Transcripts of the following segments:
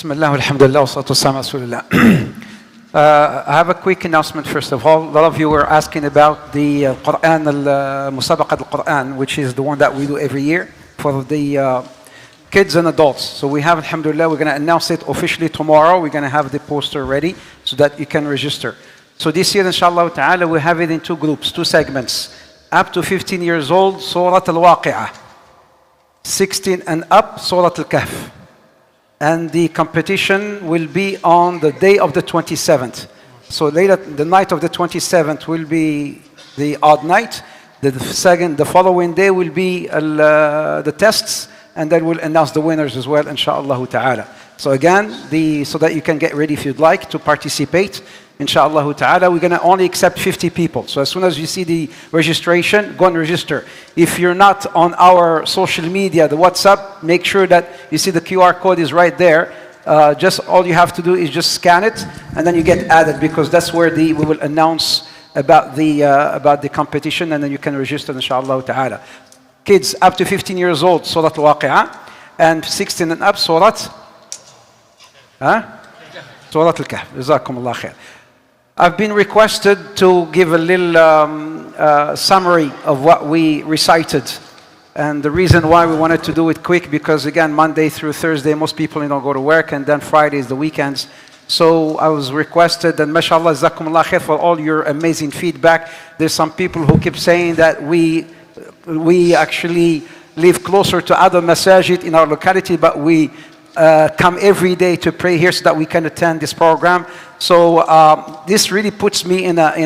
Bismillah, alhamdulillah, wa salatu wassalamu ala rasulillah. I have a quick announcement first of all. A lot of you were asking about the Quran, Musabaqat al-Quran, which is the one that we do every year for the kids and adults. So we have, alhamdulillah, we're going to announce it officially tomorrow. We're going to have the poster ready so that you can register. So this year, inshallah ta'ala, we have it in two groups, two segments. Up to 15 years old, Surah Al-Waqi'ah. 16 and up, Surah Al-Kahf. And the competition will be on the day of the 27th. So later, the night of the 27th will be the odd night. The following day will be the tests, and then we'll announce the winners as well, inshallah ta'ala. So again, so that you can get ready if you'd like to participate, inshallah ta'ala. We're going to only accept 50 people. So as soon as you see the registration, go and register. If you're not on our social media, the WhatsApp, make sure that you see the QR code is right there. Just all you have to do is just scan it, and then you get added, because that's where we will announce about the competition, and then you can register, inshallah ta'ala. Kids up to 15 years old, Surah Al-Waqi'ah, and 16 and up, Surah Al-Kahf. Jazakumullah khair. I've been requested to give a little summary of what we recited. And the reason why we wanted to do it quick, because again, Monday through Thursday, most people go to work, and then Friday is the weekends. So I was requested, and mashallah, jazakumullah khair for all your amazing feedback. There's some people who keep saying that we actually live closer to other masajid in our locality, but we come every day to pray here so that we can attend this program. So this really puts me in not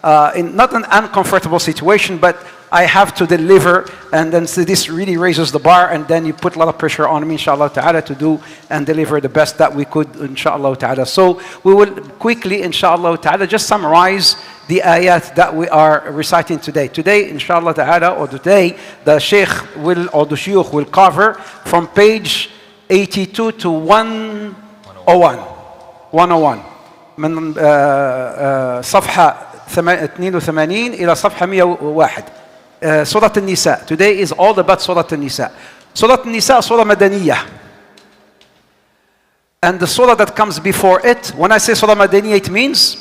an uncomfortable situation, but I have to deliver, and then so this really raises the bar, and then you put a lot of pressure on me, inshallah ta'ala, to do and deliver the best that we could, inshallah ta'ala. So we will quickly, inshallah ta'ala, just summarize the ayat that we are reciting today. Today, inshallah ta'ala, or today, the Sheikh or the Shuyukh will cover from page 82 to 101. 101. من صفحة 82 إلى صفحة 101. Surah Al-Nisa. Today is all about Surah Al-Nisa. Surah Al-Nisa, Surah Madaniyah. And the surah that comes before it, when I say Surah Madaniyah, it means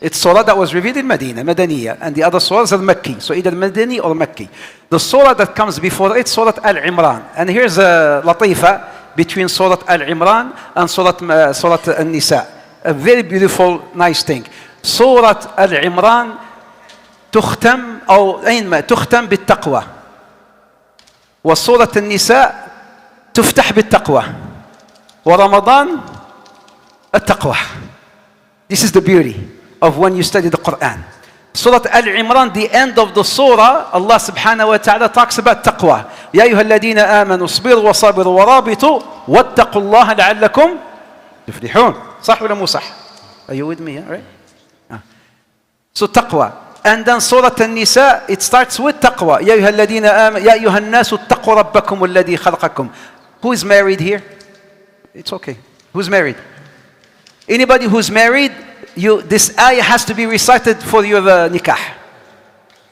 it's surah that was revealed in Medina, Madaniyah. And the other surahs are Makki. So either Madani or Makki. The surah that comes before it, Surah Al-Imran. And here's a latifa between Surah Al-Imran and Surah Al-Nisa. A very beautiful, nice thing. Surah Al-Imran تختم أينما تختم بالتقوى. وسورة النساء تفتح بالتقوى. ورمضان التقوى. This is the beauty of when you study the Quran. Surah Al-Imran, the end of the surah, Allah subhanahu wa ta'ala talks about taqwa. يا أيها الذين آمنوا اصبروا وصابروا ورابطوا واتقوا الله لعلكم تفلحون. صح ولا مو صح? Are you with me? Right? So taqwa. And then Surah An-Nisa, it starts with taqwa. يا أيها الذين آمنوا يا أيها الناس اتقوا ربكم الذي خلقكم. Who is married here? It's okay. Who's married? Anybody who's married, this ayah has to be recited for your nikah.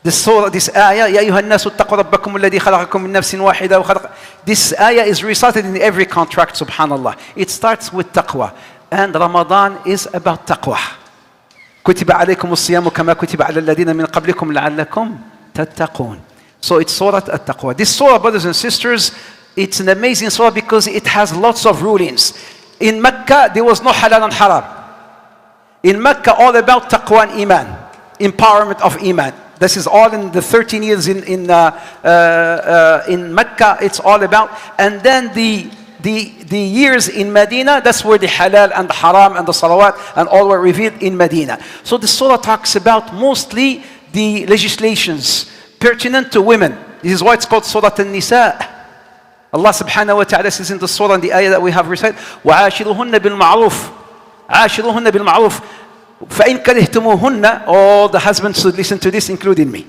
This ayah, يا أيها الناس اتقوا ربكم الذي خلقكم من نفس واحدة وخلق. This ayah is recited in every contract, subhanallah. It starts with taqwa. And Ramadan is about taqwa. كتب عليكم الصيام كما كتب على الذين من قبلكم لعلكم تتقون. So it's Surah At-Taqwa. This surah, brothers and sisters, it's an amazing surah because it has lots of rulings. In Mecca, there was no halal and haram. In Mecca, all about taqwa and iman, empowerment of iman. This is all in the 13 years in Mecca. It's all about, and then the years in Medina, that's where the halal and the haram and the salawat and all were revealed in Medina. So the surah talks about mostly the legislations pertinent to women. This is why it's called Surah An-Nisa. Allah subhanahu wa ta'ala says in the surah and the ayah that we have recited, وَعَاشِرُهُنَّ بِالْمَعْرُوفِ عَاشِرُهُنَّ بِالْمَعْرُوفِ فَإِنْ كَرِهْتُمُوهُنَّ. All the husbands should listen to this, including me.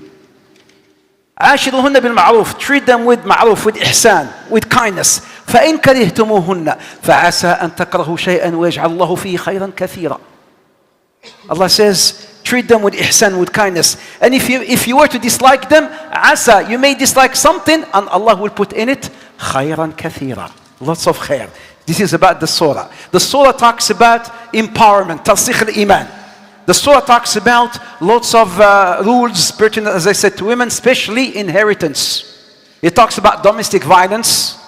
عاشروهن بالمعروف. Treat them with ma'ruf, with ihsan, with kindness. فإن كرهتموهن فعسى أن تكرهوا شيئا ويجعل الله فيه خيرا كثيرا. Allah says, treat them with ihsan, with kindness. And if you were to dislike them, asa, you may dislike something, and Allah will put in it خيرا كثيرا. Lots of khair. This is about the surah. The surah talks about empowerment, tarsikh al-iman. The surah talks about lots of rules pertinent, as I said, to women, especially inheritance. It talks about domestic violence.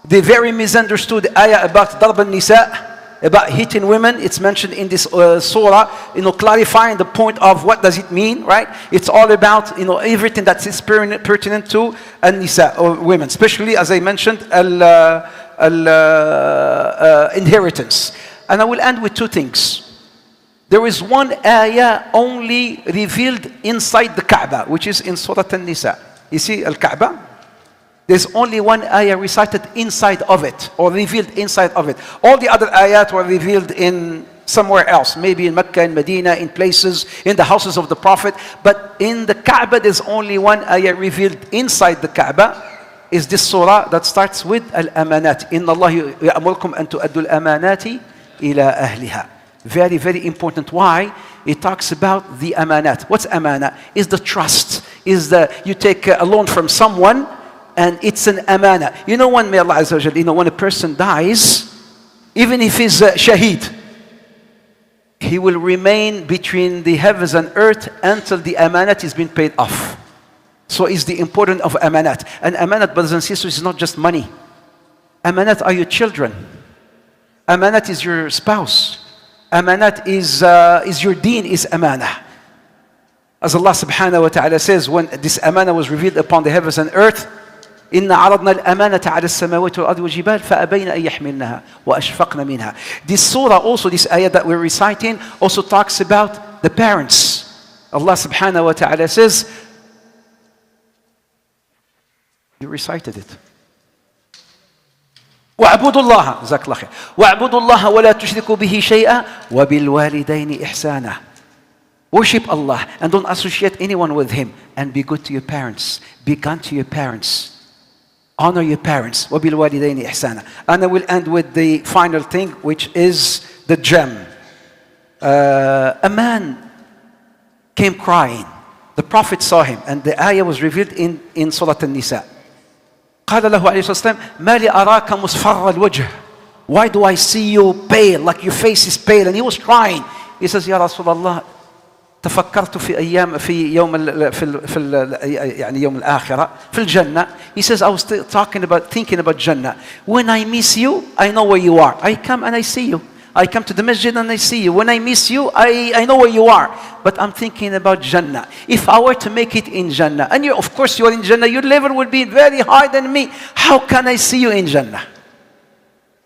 The very misunderstood ayah about darb al-nisa, about hitting women. It's mentioned in this surah, clarifying the point of what does it mean, right? It's all about, everything that is pertinent to al-nisa, or women, especially, as I mentioned, inheritance. And I will end with two things. There is one ayah only revealed inside the Kaaba, which is in Surah An-Nisa. You see Al-Kaaba? There's only one ayah recited inside of it, or revealed inside of it. All the other ayat were revealed in somewhere else, maybe in Mecca, in Medina, in places, in the houses of the Prophet. But in the Kaaba, there's only one ayah revealed inside the Kaaba. Is this surah that starts with Al-Amanat. Inna Allah ya'murkum an tu'addu al-amanati ila ahliha. Very, very important. Why? It talks about the amanat. What's amana? Is the trust. You take a loan from someone, and it's an amana. When may Allah Azza wa Jal, when a person dies, even if he's shaheed, he will remain between the heavens and earth until the amanat is being paid off. So is the importance of amanat. And amanat, brothers and sisters, is not just money. Amanat are your children. Amanat is your spouse. Amanat is your deen, is amanah. As Allah subhanahu wa ta'ala says, when this amanah was revealed upon the heavens and earth, إِنَّ عَرَضْنَا الْأَمَانَةَ عَلَى السَّمَاوَاتِ وَالْأَرْضِ وَالْجِبَالِ فَأَبَيْنَ أَن يَحْمِلْنَهَا وَأَشْفَقْنَ مِنْهَا. This surah also, this ayah that we're reciting, also talks about the parents. Allah subhanahu wa ta'ala says, you recited it. وَاعْبُدُوا اللَّهَ جزاك الله خير وَاعْبُدُوا اللَّهَ وَلَا تُشْرِكُوا بِهِ شَيْئًا وَبِالْوَالِدَيْنِ إِحْسَانًا. Worship Allah and don't associate anyone with Him, and be good to your parents. Be kind to your parents. Honor your parents. وَبِالْوَالِدَيْنِ إِحْسَانًا. And I will end with the final thing, which is the gem. A man came crying. The Prophet saw him, and the ayah was revealed in Surah An-Nisa. قال له عليه الصلاة والسلام ما لي أراك مصفر الوجه. Why do I see you pale, like your face is pale? And he was crying. He says, يا رسول الله تفكرت في أيام في يوم يعني يوم الآخرة في الجنة. He says, I was thinking about Jannah. When I miss you, I know where you are. I come and I see you. I come to the masjid and I see you. When I miss you, I know where you are. But I'm thinking about Jannah. If I were to make it in Jannah, and of course you're in Jannah, your level will be very high than me. How can I see you in Jannah?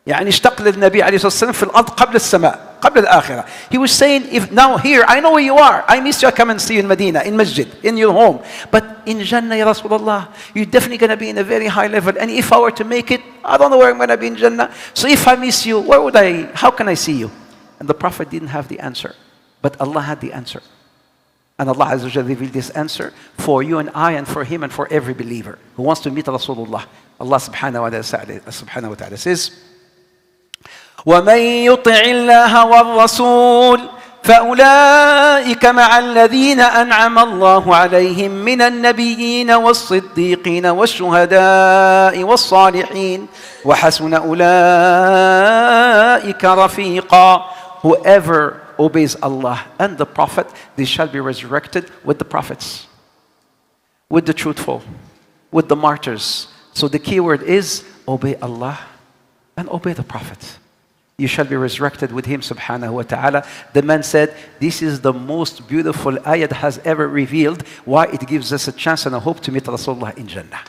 يعني اشتق للنبي عليه الصلاة والسلام في الأرض قبل السماء قبل الآخرة. He was saying, if now here, I know where you are. I miss you, I come and see you in Medina, in masjid, in your home. But in Jannah, Ya Rasulullah, you're definitely going to be in a very high level. And if I were to make it, I don't know where I'm going to be in Jannah. So if I miss you, how can I see you? And the Prophet didn't have the answer. But Allah had the answer. And Allah Azza wa Jalla revealed this answer for you and I, and for him, and for every believer who wants to meet Rasulullah. Allah subhanahu wa ta'ala says, وَمَن يُطِعِ اللَّهَ وَالرَّسُولَ فَأُولَٰئِكَ مَعَ الَّذِينَ أَنْعَمَ اللَّهُ عَلَيْهِم مِّنَ النَّبِيِّينَ وَالصِّدِّيقِينَ وَالشُّهَدَاءِ وَالصَّالِحِينَ وَحَسُنَ أُولَٰئِكَ رَفِيقًا. Whoever obeys Allah and the Prophet, they shall be resurrected with the prophets, with the truthful, with the martyrs. So the key word is obey Allah and obey the Prophet. You shall be resurrected with him subhanahu wa ta'ala. The man said, this is the most beautiful ayah that has ever revealed. Why? It gives us a chance and a hope to meet Rasulullah in Jannah.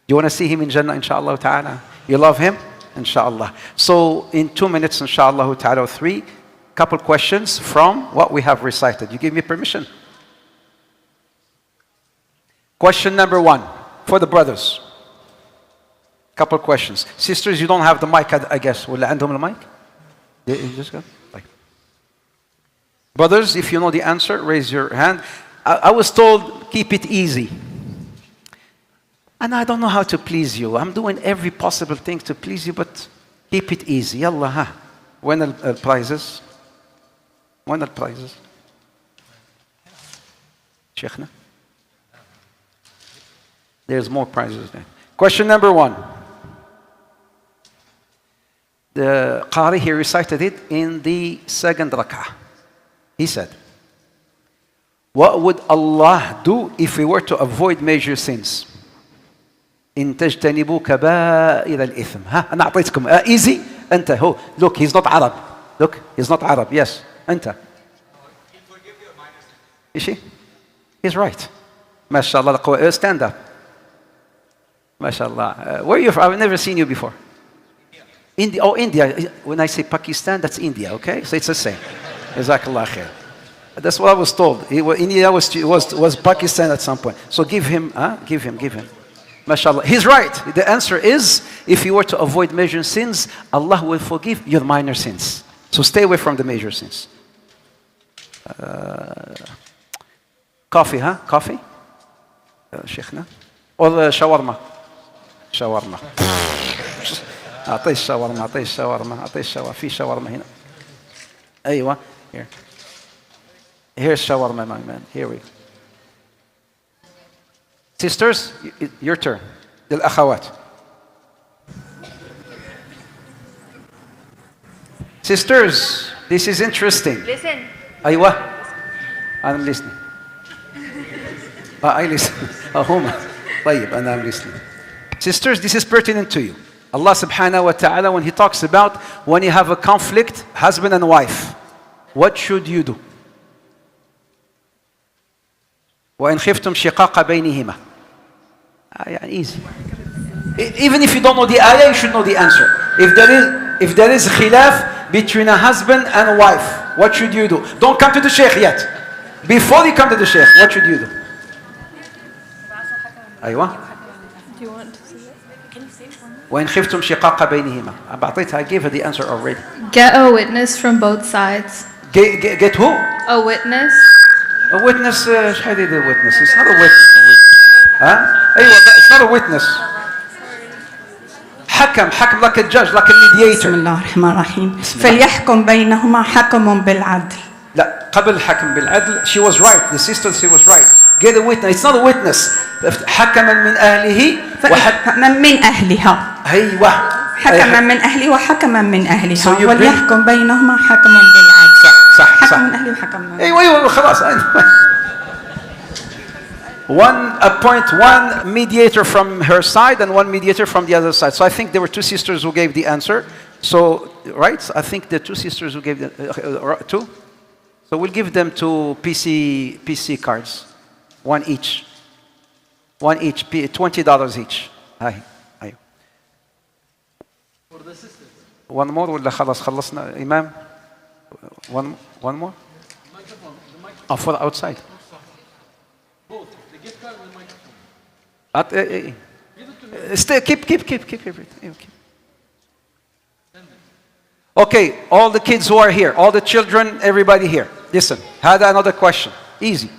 You want to see him in Jannah, inshallah ta'ala? You love him? Inshallah. So in 2 minutes, inshallah ta'ala, or 3, couple questions from what we have recited. You give me permission? Question number 1 for the brothers. Couple questions. Sisters, you don't have the mic, I guess. ولا عندهم المايك? You just go. Like. Brothers, if you know the answer, raise your hand. I was told, keep it easy. And I don't know how to please you. I'm doing every possible thing to please you, but keep it easy. Yalla, ha. When the prizes? When the prizes? Sheikhna? There's more prizes there. Question number 1. the Qari, he recited it in the second rak'ah. He said, what would Allah do if we were to avoid major sins? إن تجتنبوا كبائر الإثم. ها أنا أعطيتكم easy. أنت هو. Look, he's not Arab. Look, he's not Arab. Yes, أنت. Is she? He's right. ما شاء الله. Stand up. ما شاء الله. Where are you from? I've never seen you before. India. Oh, India. When I say Pakistan, that's India. Okay, so it's the same. Jazakallah khair. That's what I was told. India was Pakistan at some point. So give him. Give him. MashaAllah. He's right. The answer is, if you were to avoid major sins, Allah will forgive your minor sins. So stay away from the major sins. Coffee, huh? Coffee? Sheikhna? Or shawarma? Shawarma. أعطيه الشاورما. في شاورما هنا. أيوة. Here. Here's shawarma, my man. Here we go. Sisters, your turn. للأخوات. Sisters, this is interesting. Listen. أيوة. I'm listening. I listen. هما. طيب, I'm listening. Sisters, this is pertinent to you. Allah subhanahu wa ta'ala, when He talks about when you have a conflict, husband and wife, what should you do? وإن خفتم شقاق بينهما. Easy. Even if you don't know the ayah, you should know the answer. If there is khilaf between a husband and a wife, what should you do? Don't come to the Sheikh yet. Before you come to the Sheikh, what should you do? أيوة. Do you want to see it? Can you say it for me? وإن خفتم شقاق بينهما. I gave her the answer already. Get a witness from both sides. Get who? A witness. A witness. ايش حديد a witness? It's not a witness. أيوة, it's not a witness. حكم like a judge, like a mediator. بسم الله الرحمن الرحيم. فليحكم بينهما حكم بالعدل. لا, قبل حكم بالعدل. She was right. The sister, she was right. Get a witness. It's not a witness. حكما من أهله حكما من أهلها. أيوة. حكما من أهله وحكما من أهلها. So وليحكم بينهما حكم بالعدل. صح. حكم من أهله وحكم من. أيوة خلاص. Appoint one mediator from her side and one mediator from the other side. So I think there were two sisters who gave the answer. So, right? I think the two sisters who gave the two. So we'll give them two PC cards, one each, $20 each. Hi. For the sisters. One more ولا خلاص خلصنا إمام? One more? The microphone. Oh, for the outside. Both. The gift card and the microphone. Give it to me. Stay, keep everything. Okay, all the kids who are here, all the children, everybody here. Listen, had another question. Easy.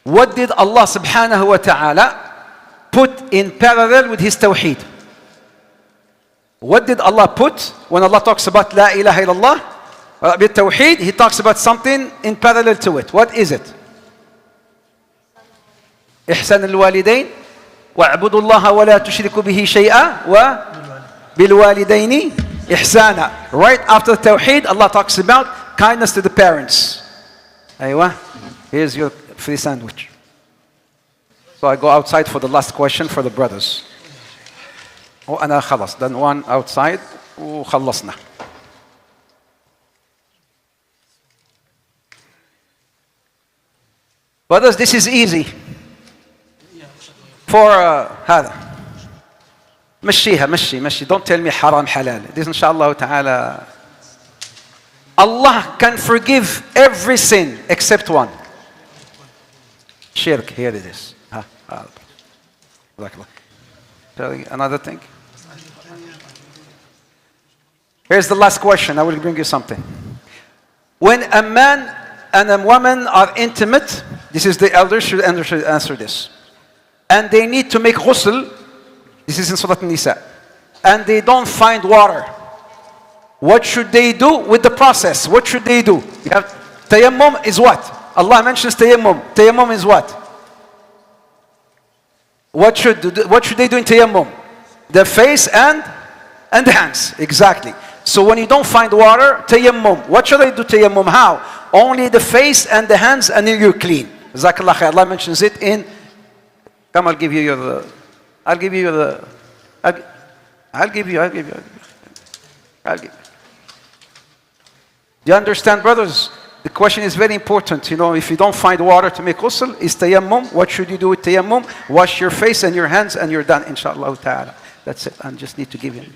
What did Allah subhanahu wa ta'ala put in parallel with His tawheed? What did Allah put when Allah talks about La ilaha illallah? With tawheed, He talks about something in parallel to it. What is it? إحسان الوالدين واعبدوا الله ولا تشركوا به شيئا وبالوالدين إحسانا. Right after tawheed, Allah talks about kindness to the parents. أيوة. Here's your free sandwich. So I go outside for the last question for the brothers. وأنا خلص. Then one outside وخلصنا. Brothers, this is easy. For هذا. مشي. Don't tell me haram halal. This inshallah ta'ala. Allah can forgive every sin except one. Shirk, here it is. Another thing. Here's the last question. I will bring you something. When a man and a woman are intimate, this is the elders should answer this. And they need to make ghusl, this is in Surah An-Nisa, and they don't find water. What should they do with the process? What should they do? Tayammum is what? Allah mentions tayammum. Tayammum is what? What should they do in tayammum? The face and the hands. Exactly. So when you don't find water, tayammum. What should I do tayammum? How? Only the face and the hands, and then you're clean. Jazakallah khair. Allah mentions it in. Come, I'll give you your. I'll give you. Do you understand, brothers? The question is very important. You know, if you don't find water to make ghusl, is tayammum. What should you do with tayammum? Wash your face and your hands, and you're done, inshallah ta'ala. That's it. I just need to give him.